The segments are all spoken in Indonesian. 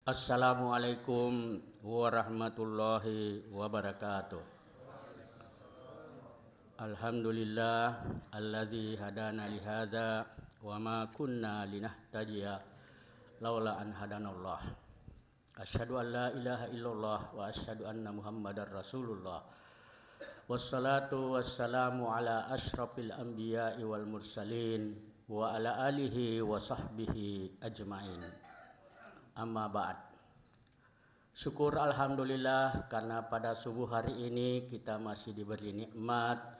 Assalamualaikum warahmatullahi wabarakatuh. Alhamdulillah alladzi hadana li hadza wa ma kunna linahtadiya laula an hadanallah. Asyhadu an la ilaha illallah wa asyhadu anna Muhammadar Rasulullah. Wassalatu wassalamu ala asyrafil anbiya'i wal mursalin wa ala alihi wa sahbihi ajmain. Amma ba'd. Syukur alhamdulillah karena pada subuh hari ini kita masih diberi nikmat,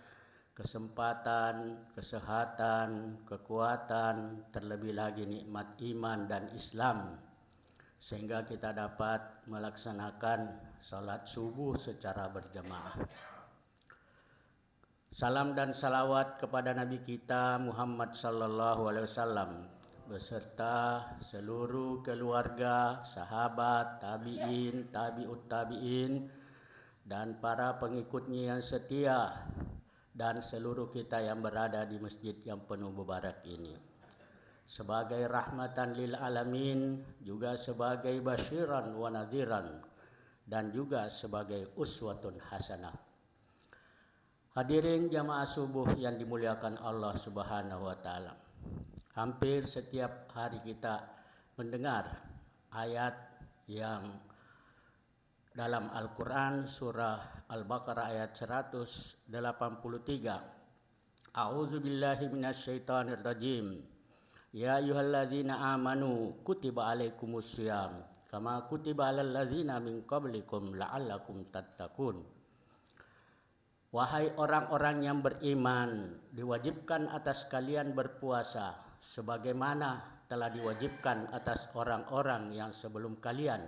kesempatan, kesehatan, kekuatan, terlebih lagi nikmat iman dan Islam, sehingga kita dapat melaksanakan salat subuh secara berjamaah. Salam dan salawat kepada Nabi kita Muhammad sallallahu alaihi wasallam beserta seluruh keluarga, sahabat, tabi'in, tabi'ut tabi'in, dan para pengikutnya yang setia, dan seluruh kita yang berada di masjid yang penuh mubarak ini. Sebagai rahmatan lil alamin, juga sebagai basyiran wa nadhiran, dan juga sebagai uswatun hasanah. Hadirin jamaah subuh yang dimuliakan Allah Subhanahu wa taala. Hampir setiap hari kita mendengar ayat yang dalam Al-Quran surah Al-Baqarah ayat 183. A'udzubillahi minasyaitonirrajim. Ya ayyuhalladzina amanu kutiba alaikumussyiyam kama kutiba alal ladzina min qablikum la'allakum tattaqun. Wahai orang-orang yang beriman, diwajibkan atas kalian berpuasa sebagaimana telah diwajibkan atas orang-orang yang sebelum kalian,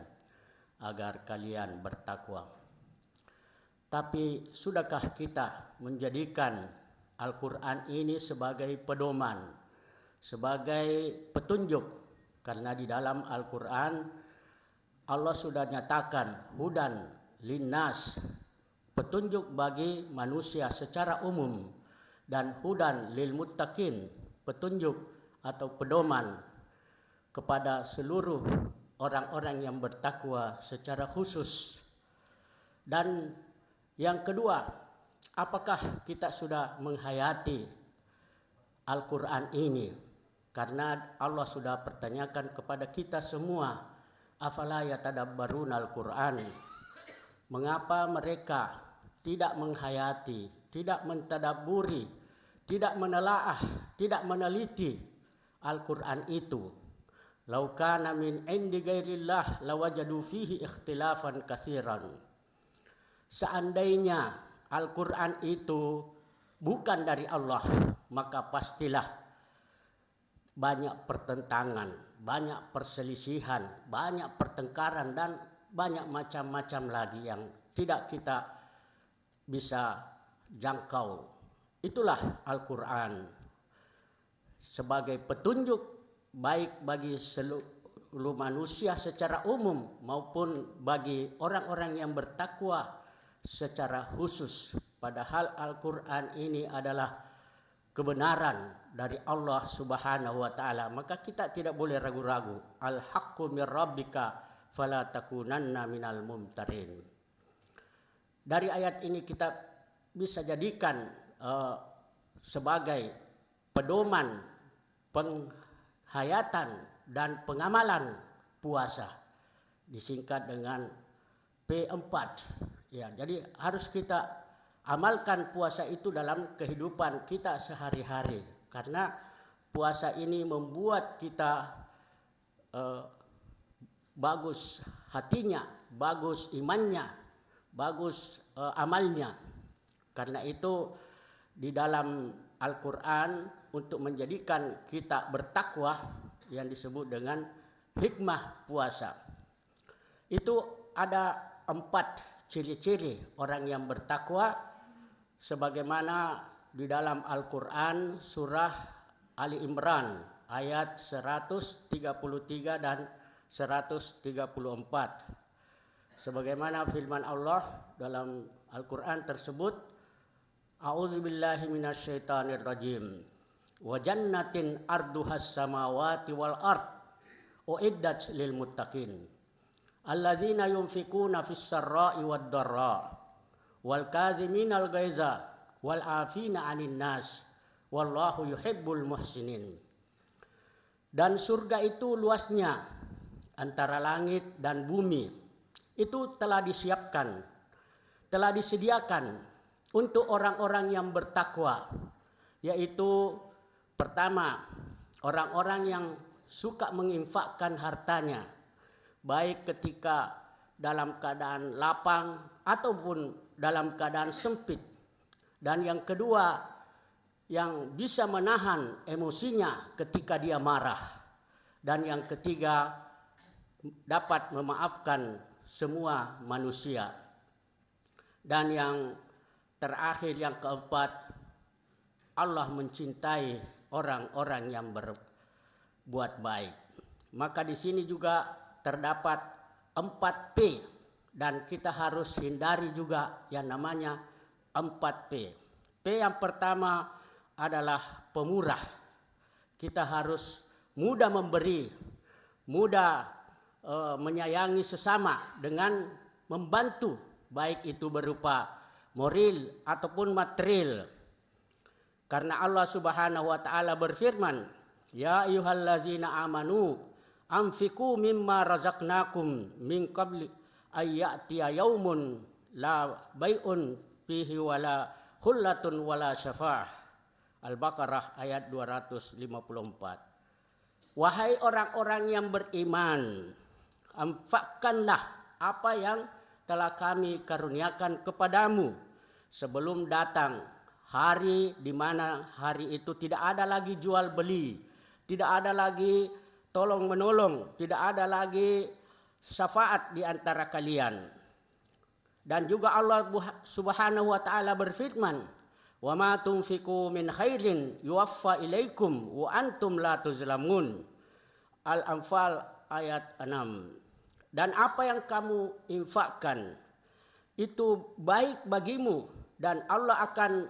agar kalian bertakwa. Tapi sudahkah kita menjadikan Al-Quran ini sebagai pedoman, sebagai petunjuk? Karena di dalam Al-Quran Allah sudah nyatakan hudan linnas, petunjuk bagi manusia secara umum, dan hudan lil muttaqin, petunjuk atau pedoman kepada seluruh orang-orang yang bertakwa secara khusus. Dan yang kedua, apakah kita sudah menghayati Al-Quran ini? Karena Allah sudah pertanyakan kepada kita semua, afala yatadabbaruna al-Quran, mengapa mereka tidak menghayati, tidak mentadabburi, tidak menelaah, tidak meneliti Al-Quran itu. Lau kana min indi ghairillah lawajadu fihi ikhtilafan katsiran. Seandainya Al-Quran itu bukan dari Allah, maka pastilah banyak pertentangan, banyak perselisihan, banyak pertengkaran, dan banyak macam-macam lagi yang tidak kita bisa jangkau. Itulah Al-Quran sebagai petunjuk baik bagi seluruh manusia secara umum maupun bagi orang-orang yang bertakwa secara khusus. Padahal Al-Quran ini adalah kebenaran dari Allah Subhanahu wa taala, maka kita tidak boleh ragu-ragu. Al-haqqu mir rabbika fala takunanna minal mumtarin. Dari ayat ini kita bisa jadikan sebagai pedoman, penghayatan dan pengamalan puasa, disingkat dengan P4. Ya, jadi harus kita amalkan puasa itu dalam kehidupan kita sehari-hari, karena puasa ini membuat kita bagus hatinya, bagus imannya, bagus amalnya. Karena itu di dalam Al-Quran untuk menjadikan kita bertakwa yang disebut dengan hikmah puasa, itu ada 4 ciri-ciri orang yang bertakwa, sebagaimana di dalam Al-Quran surah Ali Imran ayat 133 dan 134. Sebagaimana firman Allah dalam Al-Quran tersebut, A'udzubillahi minasyaitonirrajim. Wa jannatin arduhas samawati wal ard uiddat lil muttaqin. alladzina yunfikuna fis sarra'i wad dharra wal kadhiminal ghaiza wal afina 'anil nas wallahu yuhibbul muhsinin. Dan surga itu luasnya antara langit dan bumi. Itu telah disiapkan, telah disediakan untuk orang-orang yang bertakwa, yaitu pertama, orang-orang yang suka menginfakkan hartanya, baik ketika dalam keadaan lapang ataupun dalam keadaan sempit. Dan yang kedua, yang bisa menahan emosinya ketika dia marah. Dan yang ketiga, dapat memaafkan semua manusia. Dan yang terakhir, yang keempat, Allah mencintai orang-orang yang berbuat baik. Maka di sini juga terdapat 4P, dan kita harus hindari juga yang namanya 4P. P yang pertama adalah pemurah. Kita harus mudah memberi, mudah menyayangi sesama dengan membantu, baik itu berupa moral ataupun material. Karena Allah Subhanahu wa taala berfirman, ya ayyuhallazina amanu anfiqu mimma razaqnakum min qabli ayyatiya yaumun la bai'un fihi wala khullatun wala syafa'ah. Al-Baqarah ayat 254. Wahai orang-orang yang beriman, infakkanlah apa yang telah kami karuniakan kepadamu sebelum datang hari di mana hari itu tidak ada lagi jual beli, tidak ada lagi tolong menolong, tidak ada lagi syafaat di antara kalian. Dan juga Allah Subhanahu wa taala berfirman, wa ma tunfiqu min khairin yuwaffa ilaikum wa antum la tuzlamun. Al-Anfal ayat 6. Dan apa yang kamu infakkan itu baik bagimu dan Allah akan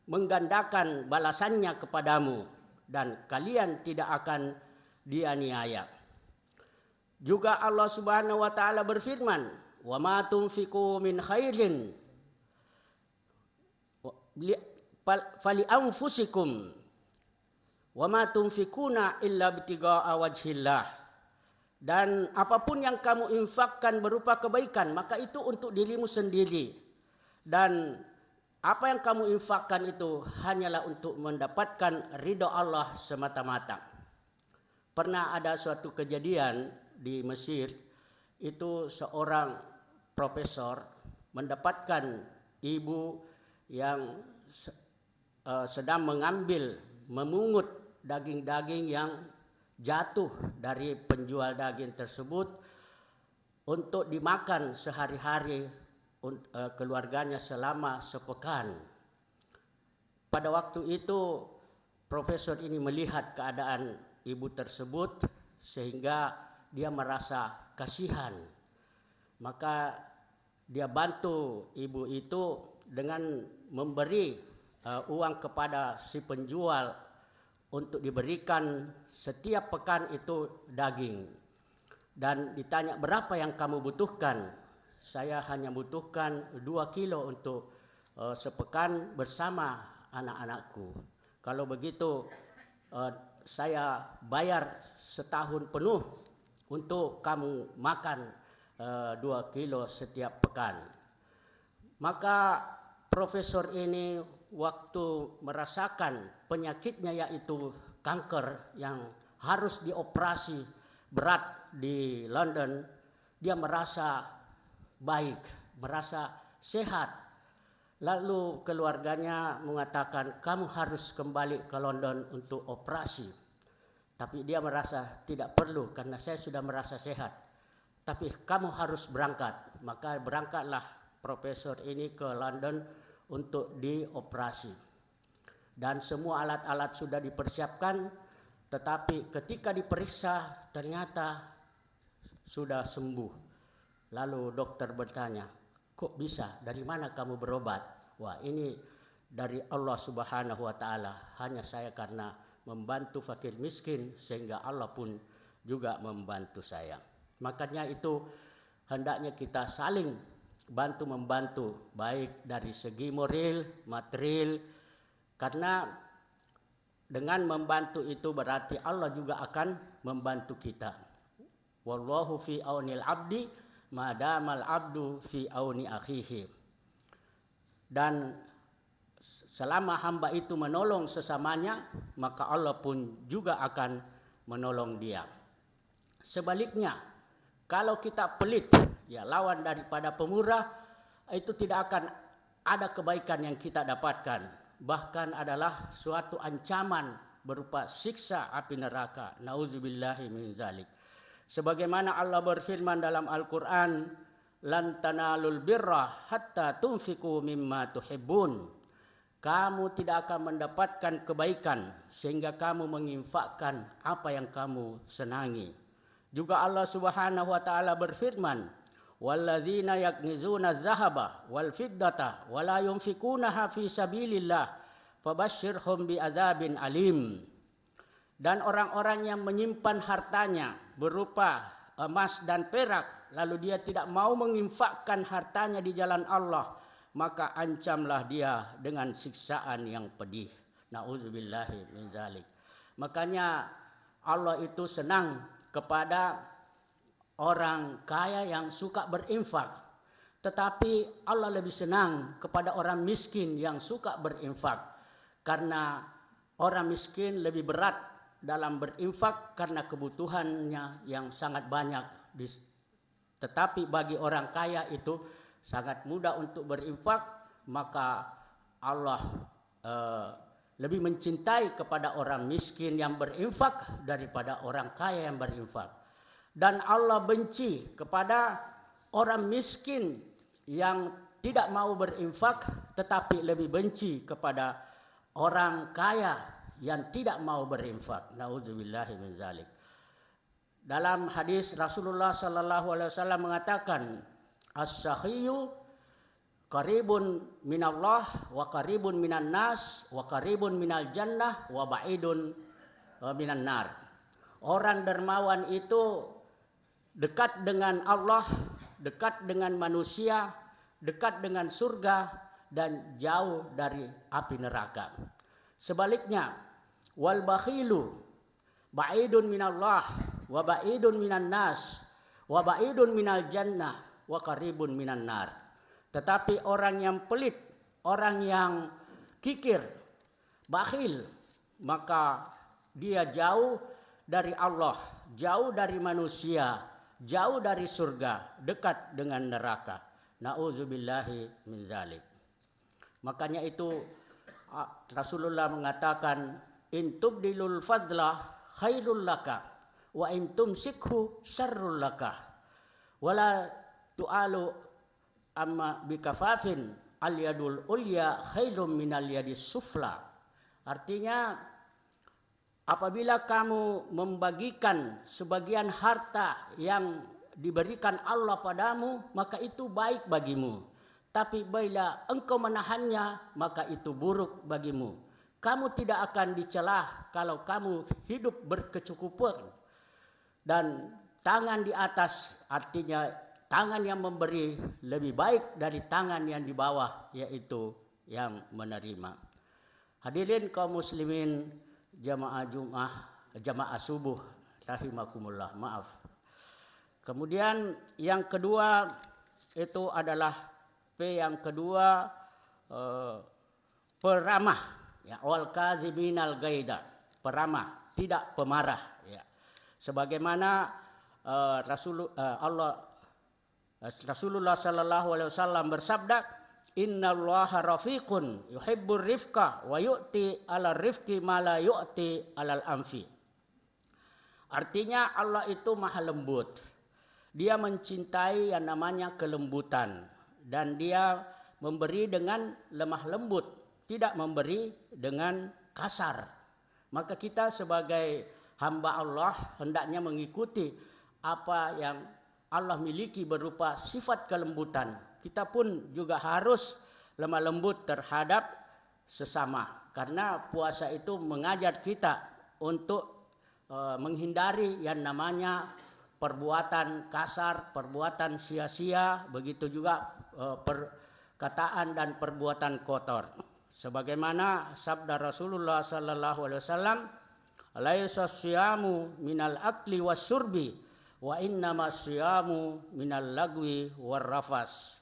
menggandakan balasannya kepadamu dan kalian tidak akan dianiaya. Juga Allah Subhanahu wa taala berfirman, wa ma tunfiqu min khairin fali anfusikum wa ma tunfikuna illa bitigaa wajhillah. Dan apapun yang kamu infakkan berupa kebaikan, maka itu untuk dirimu sendiri. Dan apa yang kamu infakkan itu hanyalah untuk mendapatkan ridho Allah semata-mata. Pernah ada suatu kejadian di Mesir, itu seorang profesor mendapatkan ibu yang sedang memungut daging-daging yang jatuh dari penjual daging tersebut untuk dimakan sehari-hari keluarganya selama sepekan. Pada waktu itu profesor ini melihat keadaan ibu tersebut sehingga dia merasa kasihan. Maka dia bantu ibu itu dengan memberi uang kepada si penjual untuk diberikan setiap pekan itu daging. Dan ditanya, berapa yang kamu butuhkan? Saya hanya butuhkan 2 kilo untuk sepekan bersama anak-anakku. Kalau begitu saya bayar setahun penuh untuk kamu makan 2 kilo setiap pekan. Maka profesor ini waktu merasakan penyakitnya, yaitu kanker yang harus dioperasi berat di London, dia merasa baik, merasa sehat. Lalu keluarganya mengatakan, kamu harus kembali ke London untuk operasi. Tapi dia merasa tidak perlu karena saya sudah merasa sehat. Tapi kamu harus berangkat. Maka berangkatlah profesor ini ke London untuk dioperasi. Dan semua alat-alat sudah dipersiapkan, tetapi ketika diperiksa ternyata sudah sembuh. Lalu dokter bertanya, kok bisa? Dari mana kamu berobat? Wah, ini dari Allah Subhanahu wa taala. Hanya saya karena membantu fakir miskin sehingga Allah pun juga membantu saya. Makanya itu hendaknya kita saling bantu-membantu, baik dari segi moral, material, karena dengan membantu itu berarti Allah juga akan membantu kita. Wallahu fi aunil abdi madamal abdu fi auni akhihi. Dan selama hamba itu menolong sesamanya, maka Allah pun juga akan menolong dia. Sebaliknya, kalau kita pelit, ya lawan daripada pemurah, itu tidak akan ada kebaikan yang kita dapatkan. Bahkan adalah suatu ancaman berupa siksa api neraka. Nauzubillahi min zalik. Sebagaimana Allah berfirman dalam Al-Quran, lan tanalul birra hatta tunfiqu mimma tuhibbun. Kamu tidak akan mendapatkan kebaikan sehingga kamu menginfakkan apa yang kamu senangi. Juga Allah Subhanahu wa taala berfirman, walladzina yaknizuna adh-dhahaba wal fiddata wa la yunfikunaha fi sabilillah fabashshirhum bi'adzabin alim. Dan orang-orang yang menyimpan hartanya berupa emas dan perak, lalu dia tidak mau menginfakkan hartanya di jalan Allah, maka ancamlah dia dengan siksaan yang pedih. Nauzubillahi min zalik. Makanya Allah itu senang kepada orang kaya yang suka berinfak, tetapi Allah lebih senang kepada orang miskin yang suka berinfak, karena orang miskin lebih berat dalam berinfak karena kebutuhannya yang sangat banyak. Tetapi bagi orang kaya itu sangat mudah untuk berinfak, maka Allah lebih mencintai kepada orang miskin yang berinfak daripada orang kaya yang berinfak. Dan Allah benci kepada orang miskin yang tidak mau berinfak, tetapi lebih benci kepada orang kaya yang tidak mau berinfak. Nauzubillahi min zalik. Dalam hadis Rasulullah sallallahu alaihi wasallam mengatakan, as-sakhiyyu qaribun minallah wa qaribun minan nas wa qaribun minal jannah wa ba'idun minan nar. Orang dermawan itu dekat dengan Allah, dekat dengan manusia, dekat dengan surga, dan jauh dari api neraka. Sebaliknya, wal bakhilu ba'idun minallah wa ba'idun minan nas wa ba'idun minal jannah wa qaribun minan nar. Tetapi orang yang pelit, orang yang kikir, bakhil, maka dia jauh dari Allah, jauh dari manusia, jauh dari surga, dekat dengan neraka. Nauzubillahi min zalik. Makanya itu Rasulullah mengatakan, in tubdilul fadla khairul laka wa in tumsikhu syarrul laka wala tu'alu amma bikafafin al yadul ulya khairum minal yadis sufla. Artinya, apabila kamu membagikan sebagian harta yang diberikan Allah padamu, maka itu baik bagimu. Tapi bila engkau menahannya, maka itu buruk bagimu. Kamu tidak akan dicelah kalau kamu hidup berkecukupan. Dan tangan di atas artinya tangan yang memberi lebih baik dari tangan yang di bawah, yaitu yang menerima. Hadirin kaum muslimin jamaah subuh rahimakumullah, maaf. Kemudian yang kedua itu adalah P yang kedua, peramah, ya, wal kazibinal gaida, peramah, tidak pemarah, ya. Sebagaimana Rasulullah sallallahu alaihi wasallam bersabda, innallaha rafiqun yuhibbur rifqa wa yu'ti 'ala rifqi ma la yu'ti 'alal anfi. Artinya Allah itu maha lembut. Dia mencintai yang namanya kelembutan, dan dia memberi dengan lemah lembut, tidak memberi dengan kasar. Maka kita sebagai hamba Allah hendaknya mengikuti apa yang Allah miliki berupa sifat kelembutan. Kita pun juga harus lemah lembut terhadap sesama, karena puasa itu mengajar kita untuk menghindari yang namanya perbuatan kasar, perbuatan sia-sia, begitu juga perkataan dan perbuatan kotor. Sebagaimana sabda Rasulullah sallallahu alaihi wasallam, "Laisa siyamu minal akli wasyurbi, wa innama siyamu minal lagwi warrafas."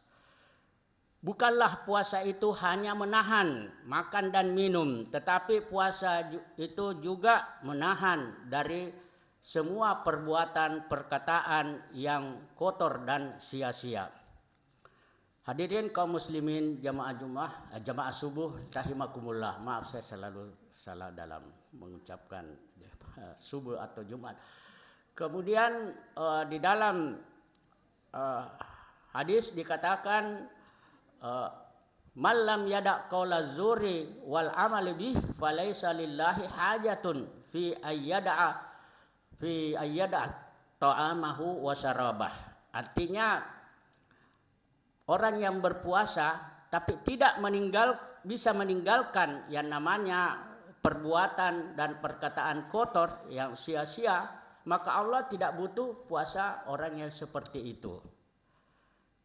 Bukanlah puasa itu hanya menahan makan dan minum, tetapi puasa itu juga menahan dari semua perbuatan perkataan yang kotor dan sia-sia. Hadirin kaum muslimin jamaah subuh rahimakumullah. Maaf saya selalu salah dalam mengucapkan subuh atau Jumat. Kemudian di dalam hadis dikatakan man lam yada qaula zuri wal amali bih falaisa lillahi hajatun fi ayyada ta'amahu wa syarabah. Artinya orang yang berpuasa tapi tidak bisa meninggalkan yang namanya perbuatan dan perkataan kotor yang sia-sia, maka Allah tidak butuh puasa orang yang seperti itu.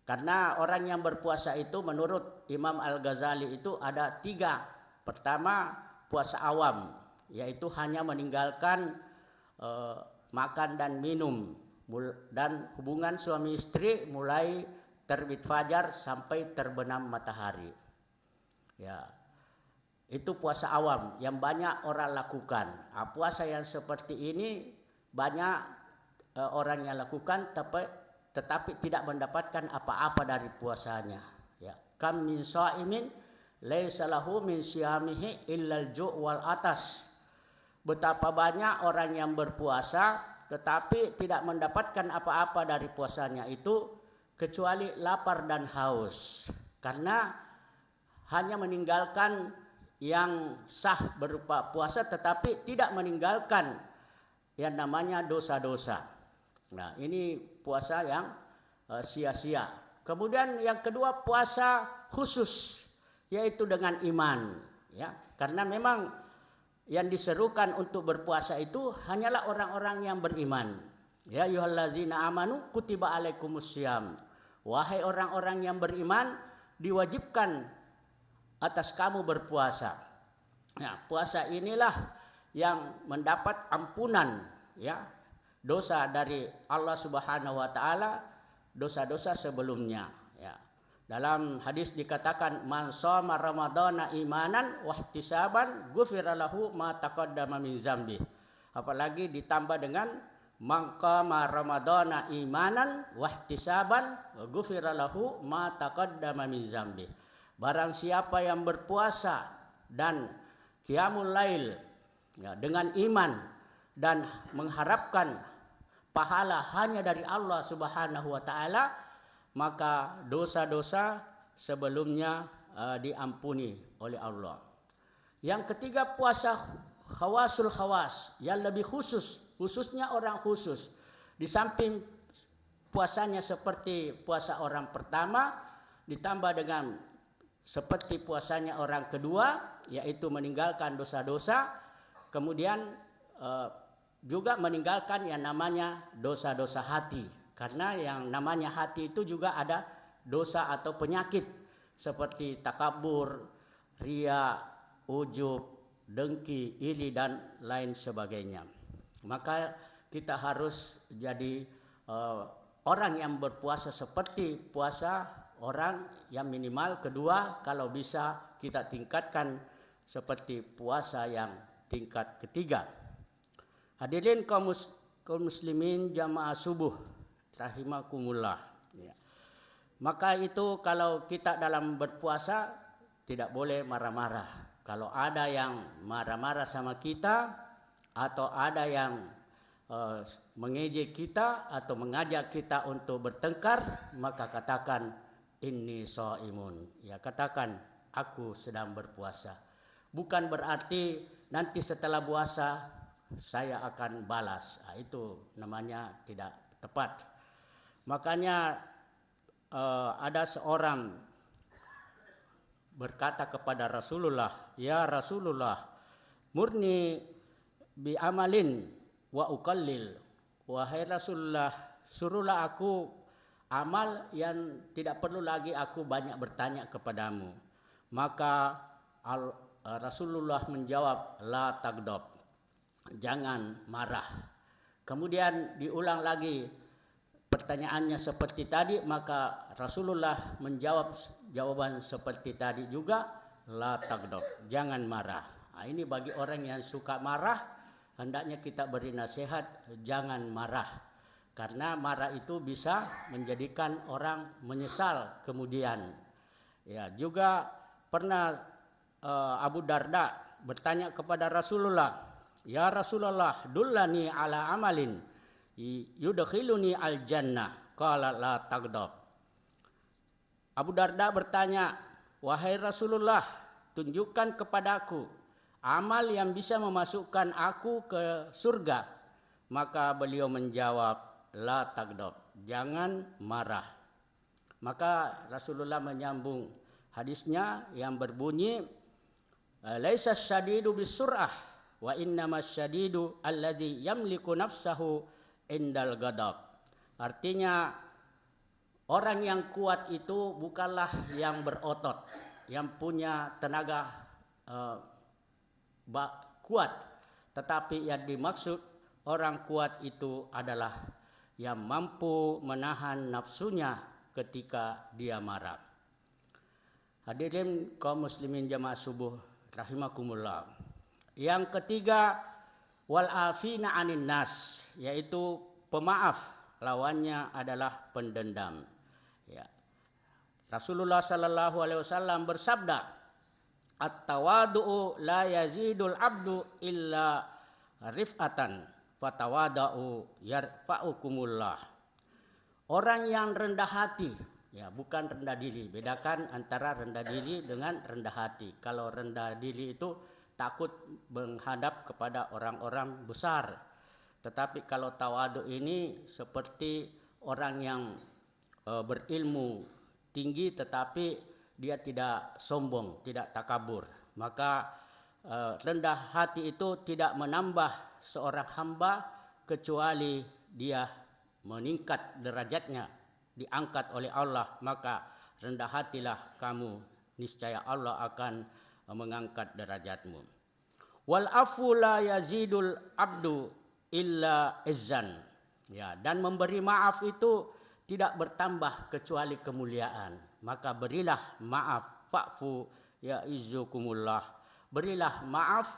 Karena orang yang berpuasa itu menurut Imam Al-Ghazali itu ada 3. Pertama, puasa awam, yaitu hanya meninggalkan makan dan minum dan hubungan suami istri mulai terbit fajar sampai terbenam matahari. Ya, itu puasa awam yang banyak orang lakukan. Puasa yang seperti ini banyak orang yang lakukan tetapi tidak mendapatkan apa-apa dari puasanya. Ya, kam min shaimin laisa lahu min siyamihi illal ju' wal atas. Betapa banyak orang yang berpuasa tetapi tidak mendapatkan apa-apa dari puasanya itu kecuali lapar dan haus. Karena hanya meninggalkan yang sah berupa puasa tetapi tidak meninggalkan yang namanya dosa-dosa. Nah, ini puasa yang sia-sia. Kemudian yang kedua puasa khusus, yaitu dengan iman, ya. Karena memang yang diserukan untuk berpuasa itu hanyalah orang-orang yang beriman. Ya ayyuhallazina amanu kutiba alaikumussyam. Wahai orang-orang yang beriman, diwajibkan atas kamu berpuasa. Nah, puasa inilah yang mendapat ampunan, ya, dosa dari Allah Subhanahu wa taala, dosa-dosa sebelumnya, ya. Dalam hadis dikatakan man shoma ramadhana imanan wa ihtisaban ghufira lahu ma taqaddama min dzambi. Apalagi ditambah dengan man qama ramadhana imanan wa ihtisaban ghufira lahu ma taqaddama min dzambi. Barang siapa yang berpuasa dan qiyamul lail, ya, dengan iman dan mengharapkan pahala hanya dari Allah Subhanahu wa taala, maka dosa-dosa sebelumnya diampuni oleh Allah. Yang ketiga puasa khawasul khawas, yang lebih khususnya orang khusus. Di samping puasanya seperti puasa orang pertama, ditambah dengan seperti puasanya orang kedua, yaitu meninggalkan dosa-dosa, kemudian juga meninggalkan yang namanya dosa-dosa hati. Karena yang namanya hati itu juga ada dosa atau penyakit seperti takabur, ria, ujub, dengki, iri dan lain sebagainya. Maka kita harus jadi orang yang berpuasa seperti puasa orang yang minimal kedua, kalau bisa kita tingkatkan seperti puasa yang tingkat ketiga. Hadirin kaum muslimin jamaah subuh rahimakumullah, ya. Maka itu kalau kita dalam berpuasa tidak boleh marah-marah. Kalau ada yang marah-marah sama kita atau ada yang mengejek kita atau mengajak kita untuk bertengkar, maka katakan inni shaimun, ya, katakan aku sedang berpuasa. Bukan berarti nanti setelah puasa saya akan balas. Itu namanya tidak tepat. Makanya ada seorang berkata kepada Rasulullah, ya Rasulullah, murni bi amalin wa uqallil wahai Rasulullah, suruhlah aku amal yang tidak perlu lagi aku banyak bertanya kepadamu. Maka Rasulullah menjawab, la tagdob, jangan marah. Kemudian diulang lagi pertanyaannya seperti tadi, maka Rasulullah menjawab jawaban seperti tadi juga, la tagdob, jangan marah. Nah, ini bagi orang yang suka marah, hendaknya kita beri nasihat, jangan marah. Karena marah itu bisa menjadikan orang menyesal kemudian. Ya, juga pernah Abu Darda bertanya kepada Rasulullah, ya Rasulullah, dullani ala amalin yudkhiluni al jannah, qala la taghdab. Abu Darda bertanya, wahai Rasulullah, tunjukkan kepadaku amal yang bisa memasukkan aku ke surga. Maka beliau menjawab, la taghdab, jangan marah. Maka Rasulullah menyambung hadisnya yang berbunyi, laisa syadidu bisur'ah wa innamas syadidu alladzi yamliku nafsahu indal ghadab. Artinya orang yang kuat itu bukanlah yang berotot, yang punya tenaga kuat, tetapi yang dimaksud orang kuat itu adalah yang mampu menahan nafsunya ketika dia marah. Hadirin kaum muslimin jamaah subuh rahimakumullah. Yang ketiga, wal afina anin nas, yaitu pemaaf, lawannya adalah pendendam. Ya. Rasulullah sallallahu alaihi wasallam bersabda, at-tawadu'u la yazidul abdu illa rif'atan fatawada'u yarfa'ukumullah. Orang yang rendah hati, ya bukan rendah diri. Bedakan antara rendah diri dengan rendah hati. Kalau rendah diri itu takut menghadap kepada orang-orang besar. Tetapi kalau tawadu ini seperti orang yang berilmu tinggi tetapi dia tidak sombong, tidak takabur. Maka rendah hati itu tidak menambah seorang hamba kecuali dia meningkat derajatnya, diangkat oleh Allah. Maka rendah hatilah kamu, niscaya Allah akan mengangkat derajatmu. Wal afu la yazidul abdu illa izzan. Ya, dan memberi maaf itu tidak bertambah kecuali kemuliaan. Maka berilah maaf, fa'fu ya izzukumullah. Berilah maaf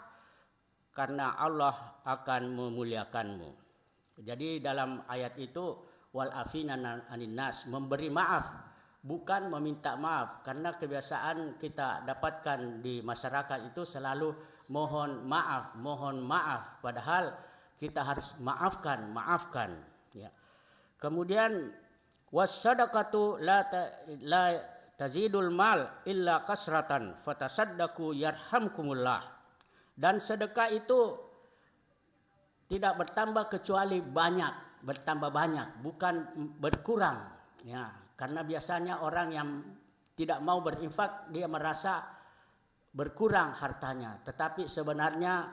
karena Allah akan memuliakanmu. Jadi dalam ayat itu wal afina anin nas, memberi maaf, bukan meminta maaf. Karena kebiasaan kita dapatkan di masyarakat itu selalu mohon maaf, padahal kita harus maafkan. Ya. Kemudian wassadaqatu la tazidul mal illa kasratan fatasaddaqu yarhamkumullah. Dan sedekah itu tidak bertambah kecuali bertambah banyak, bukan berkurang. Ya, karena biasanya orang yang tidak mau berinfak dia merasa berkurang hartanya, tetapi sebenarnya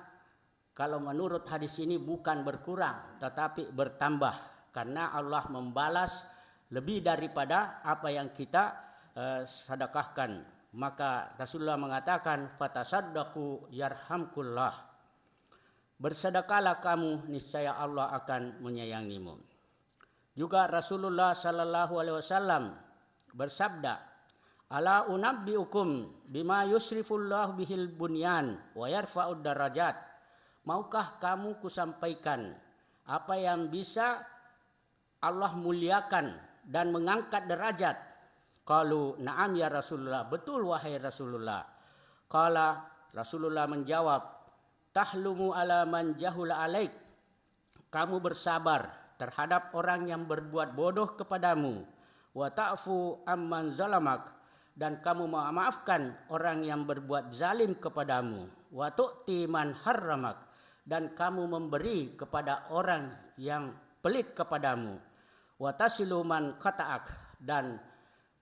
kalau menurut hadis ini bukan berkurang, tetapi bertambah. Karena Allah membalas lebih daripada apa yang kita sedekahkan. Maka Rasulullah mengatakan, fatasaddaqu yarhamkullah. Bersedekahlah kamu, niscaya Allah akan menyayangimu. Juga Rasulullah sallallahu alaihi wasallam bersabda, ala unabbiukum bima yusrifullah bihil bunyan wa yarfa'ud darajat. Maukah kamu kusampaikan apa yang bisa Allah muliakan dan mengangkat derajat? Qalu na'am ya Rasulullah, betul wahai Rasulullah. Qala, Rasulullah menjawab, tahlumu ala man jahula alaik. Kamu bersabar terhadap orang yang berbuat bodoh kepadamu. Wa ta'fu amman zalamak, dan kamu memaafkan orang yang berbuat zalim kepadamu. Wa tu'ti man harramak, dan kamu memberi kepada orang yang pelit kepadamu. Wa tasilu man qata'ak, dan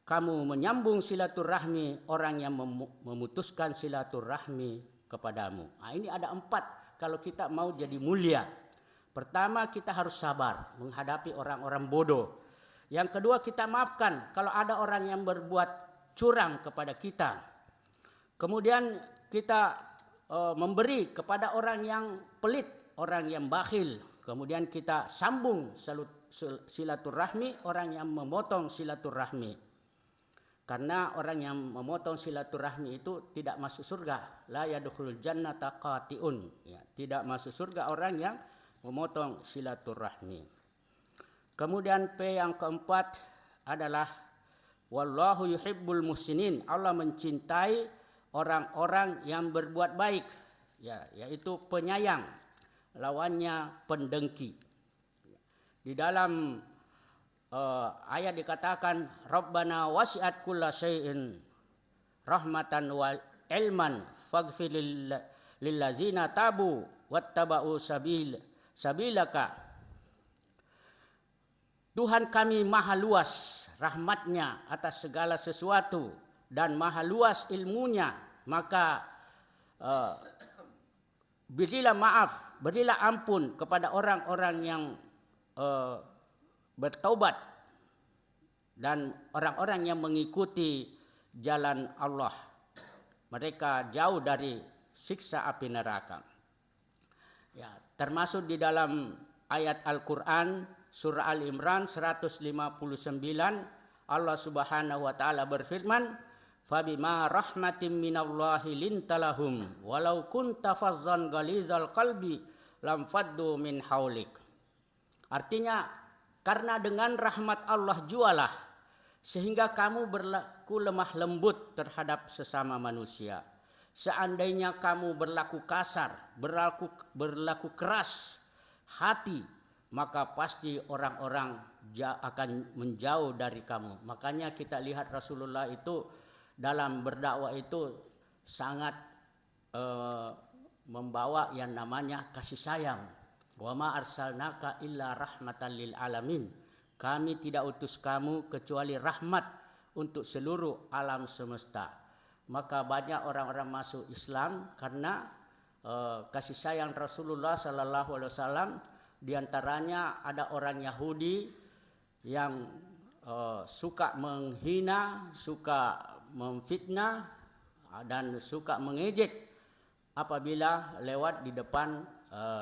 kamu menyambung silaturahmi orang yang memutuskan silaturahmi kepadamu. Nah, ini ada 4 kalau kita mau jadi mulia. Pertama, kita harus sabar menghadapi orang-orang bodoh. Yang kedua, kita maafkan kalau ada orang yang berbuat curang kepada kita. Kemudian kita memberi kepada orang yang pelit, orang yang bakhil. Kemudian kita sambung silaturahmi orang yang memotong silaturahmi. Karena orang yang memotong silaturahmi itu tidak masuk surga. La yadkhulul jannata qati'un. Ya, tidak masuk surga orang yang memotong silaturahmi. Kemudian P yang keempat adalah wallahu yuhibbul muhsinin. Allah mencintai orang-orang yang berbuat baik. Ya, yaitu penyayang. Lawannya pendengki. Di dalam ayat dikatakan Rabbana wasi'at kulla syai'in rahmatan wa ilman faghfir lillazina tabu wattaba'u sabilaka. Tuhan kami maha luas rahmatnya atas segala sesuatu dan maha luas ilmunya, maka berilah maaf, berilah ampun kepada orang-orang yang bertaubat dan orang-orang yang mengikuti jalan Allah. Mereka jauh dari siksa api neraka. Ya, termasuk di dalam ayat Al-Quran surah Al-Imran 159 Allah Subhanahu wa taala berfirman, "Fabima rahmatin minallahi lintalahum walau kunta fazzan ghalizal qalbi lam faddu min haulik." Artinya, karena dengan rahmat Allah jualah, sehingga kamu berlaku lemah lembut terhadap sesama manusia. Seandainya kamu berlaku kasar, berlaku keras hati, maka pasti orang-orang akan menjauh dari kamu. Makanya kita lihat Rasulullah itu dalam berdakwah itu sangat membawa yang namanya kasih sayang. Wa ma arsalnaka illa rahmatan lil alamin. Kami tidak utus kamu kecuali rahmat untuk seluruh alam semesta. Maka banyak orang-orang masuk Islam karena kasih sayang Rasulullah sallallahu alaihi wasallam. Di antaranya ada orang Yahudi yang suka menghina, suka memfitnah dan suka mengejek apabila lewat di depan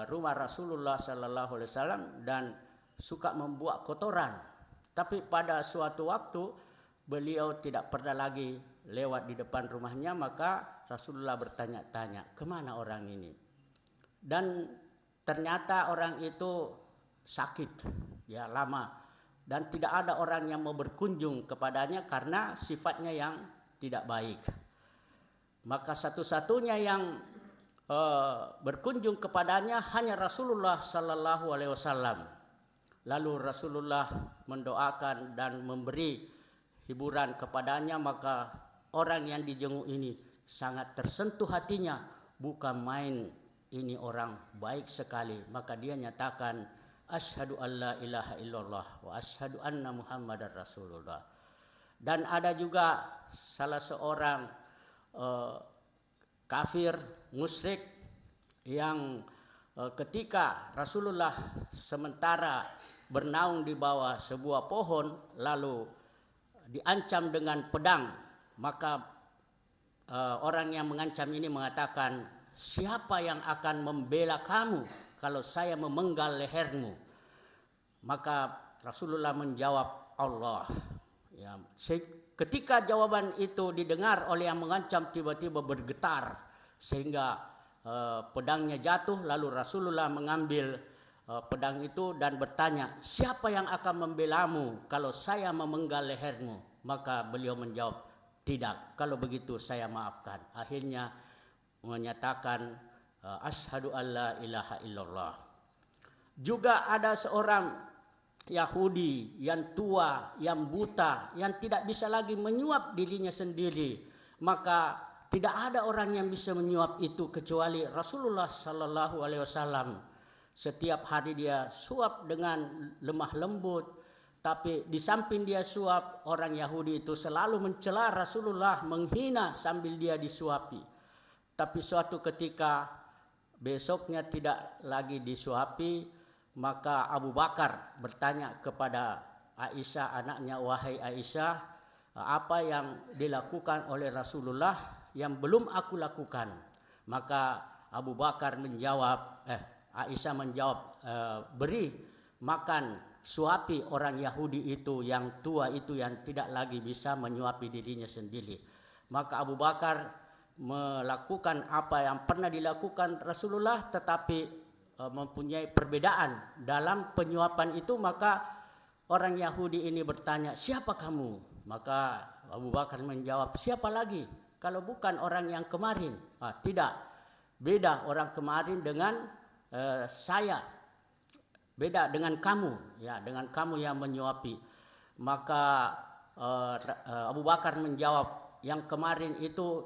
rumah Rasulullah sallallahu alaihi wasallam dan suka membuat kotoran. Tapi pada suatu waktu beliau tidak pernah lagi lewat di depan rumahnya, maka Rasulullah bertanya-tanya, kemana orang ini? Dan ternyata orang itu sakit, ya lama, dan tidak ada orang yang mau berkunjung kepadanya karena sifatnya yang tidak baik. Maka satu-satunya yang berkunjung kepadanya hanya Rasulullah sallallahu alaihi wasallam. Lalu Rasulullah mendoakan dan memberi hiburan kepadanya, maka orang yang dijenguk ini sangat tersentuh hatinya, bukan main, ini orang baik sekali. Maka dia nyatakan asyhadu alla ilaha illallah wa asyhadu anna muhammadar rasulullah. Dan ada juga salah seorang kafir musyrik yang ketika Rasulullah sementara bernaung di bawah sebuah pohon lalu diancam dengan pedang, maka orang yang mengancam ini mengatakan, siapa yang akan membela kamu kalau saya memenggal lehermu? Maka Rasulullah menjawab, Allah. Ya, ketika jawaban itu didengar oleh yang mengancam, tiba-tiba bergetar sehingga pedangnya jatuh. Lalu Rasulullah mengambil pedang itu dan bertanya, siapa yang akan membelamu kalau saya memenggal lehermu? Maka beliau menjawab, tidak, kalau begitu saya maafkan. Akhirnya menyatakan asyhadu alla ilaha illallah. Juga ada seorang Yahudi yang tua, yang buta, yang tidak bisa lagi menyuap dirinya sendiri. Maka tidak ada orang yang bisa menyuap itu kecuali Rasulullah sallallahu alaihi wasallam. Setiap hari dia suap dengan lemah lembut, tapi di samping dia suap, orang Yahudi itu selalu mencela Rasulullah, menghina sambil dia disuapi. Tapi suatu ketika besoknya tidak lagi disuapi, maka Abu Bakar bertanya kepada Aisyah anaknya, "Wahai Aisyah, apa yang dilakukan oleh Rasulullah yang belum aku lakukan?" Maka Abu Bakar menjawab, Aisyah menjawab, "Beri makan, suapi orang Yahudi itu yang tua itu yang tidak lagi bisa menyuapi dirinya sendiri." Maka Abu Bakar melakukan apa yang pernah dilakukan Rasulullah, tetapi mempunyai perbedaan dalam penyuapan itu. Maka orang Yahudi ini bertanya, "Siapa kamu?" Maka Abu Bakar menjawab, "Siapa lagi kalau bukan orang yang kemarin?" Tidak, beda orang kemarin dengan saya, beda dengan kamu, ya, dengan kamu yang menyuapi. Maka Abu Bakar menjawab, "Yang kemarin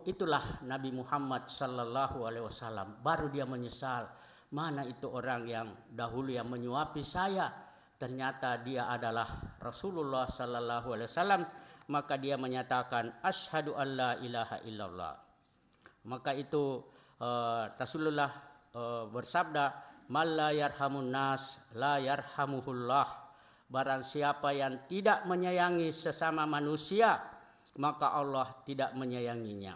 itulah Nabi Muhammad sallallahu alaihi wasallam." Baru dia menyesal, mana itu orang yang dahulu yang menyuapi saya, ternyata dia adalah Rasulullah sallallahu alaihi wasallam. Maka dia menyatakan, "Asyhadu an la ilaha illallah." Maka itu Rasulullah bersabda, "Man la yarhamun nas la yarhamuhullah." Barang siapa yang tidak menyayangi sesama manusia, maka Allah tidak menyayanginya.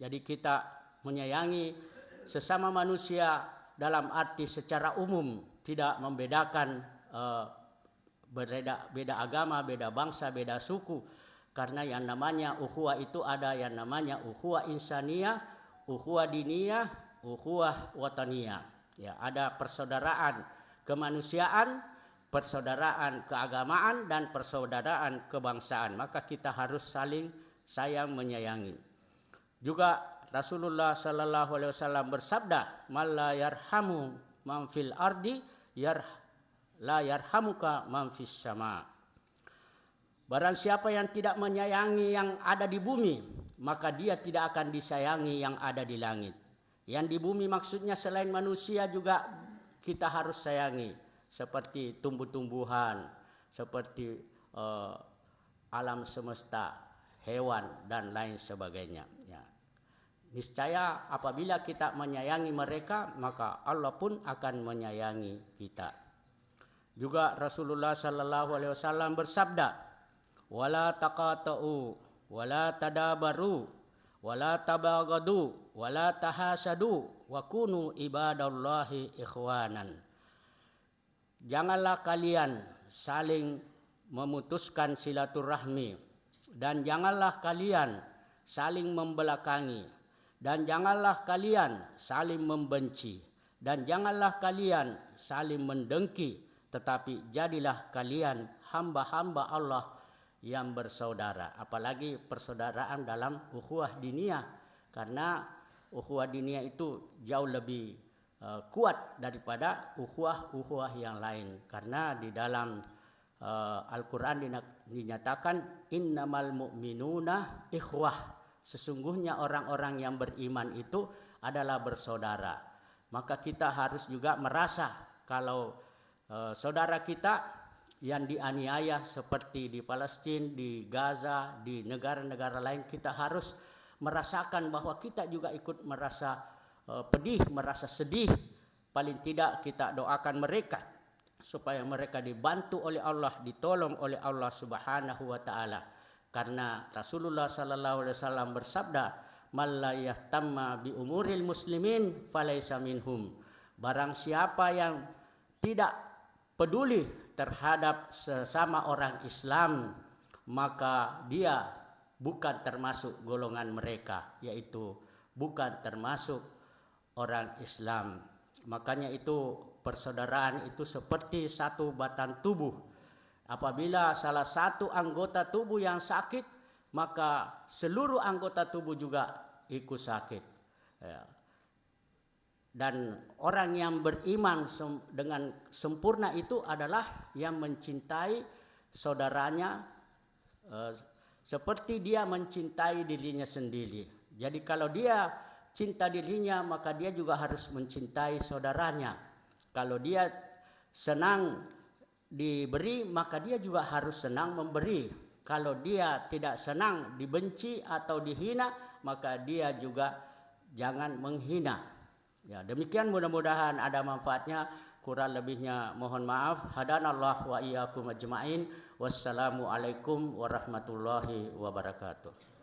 Jadi kita menyayangi sesama manusia dalam arti secara umum, tidak membedakan beda agama, beda bangsa, beda suku. Karena yang namanya ukhuwah itu ada yang namanya ukhuwah insaniyah, ukhuwah diniyah, ukhuwah wataniyah. Ya, ada persaudaraan kemanusiaan, persaudaraan keagamaan, dan persaudaraan kebangsaan. Maka kita harus saling sayang menyayangi. Juga Rasulullah sallallahu alaihi wasallam bersabda, "Man la yarhamu man fil ardi la yarhamuka man fis sama." Barang siapa yang tidak menyayangi yang ada di bumi, maka dia tidak akan disayangi yang ada di langit. Yang di bumi maksudnya selain manusia juga kita harus sayangi, seperti tumbuh-tumbuhan, seperti alam semesta, hewan, dan lain sebagainya. Ya. Niscaya apabila kita menyayangi mereka, maka Allah pun akan menyayangi kita. Juga Rasulullah sallallahu alaihi wasallam bersabda, "Wala taqata'u, wala tadabaru, wala tabaghadu, wala tahasadu, wa kunu ibadallahi ikhwanan." Janganlah kalian saling memutuskan silaturahmi, dan janganlah kalian saling membelakangi, dan janganlah kalian saling membenci, dan janganlah kalian saling mendengki, tetapi jadilah kalian hamba-hamba Allah yang bersaudara. Apalagi persaudaraan dalam ukhuwah diniyah, karena ukhuwah diniyah itu jauh lebih kuat daripada ukhuwah yang lain. Karena di dalam Al-Quran dinyatakan, "Innamal mu'minuna ikhwah." Sesungguhnya orang-orang yang beriman itu adalah bersaudara. Maka kita harus juga merasa kalau saudara kita yang dianiaya seperti di Palestina, di Gaza, di negara-negara lain, kita harus merasakan bahwa kita juga ikut merasa pedih, merasa sedih. Paling tidak kita doakan mereka supaya mereka dibantu oleh Allah, ditolong oleh Allah Subhanahu wa taala. Karena Rasulullah sallallahu alaihi wasallam bersabda, "Man la yahtamma bi umuril muslimin falaisa minhum." Barang siapa yang tidak peduli terhadap sesama orang Islam, maka dia bukan termasuk golongan mereka, yaitu bukan termasuk orang Islam. Makanya itu persaudaraan itu seperti satu batang tubuh. Apabila salah satu anggota tubuh yang sakit, maka seluruh anggota tubuh juga ikut sakit. Ya. Dan orang yang beriman dengan sempurna itu adalah yang mencintai saudaranya seperti dia mencintai dirinya sendiri. Jadi kalau dia cinta dirinya, maka dia juga harus mencintai saudaranya. Kalau dia senang diberi, maka dia juga harus senang memberi. Kalau dia tidak senang dibenci atau dihina, maka dia juga jangan menghina. Ya, demikian mudah-mudahan ada manfaatnya. kurang lebihnya mohon maaf. Hadanallah wa iyyakum ajmain. Wassalamualaikum warahmatullahi wabarakatuh.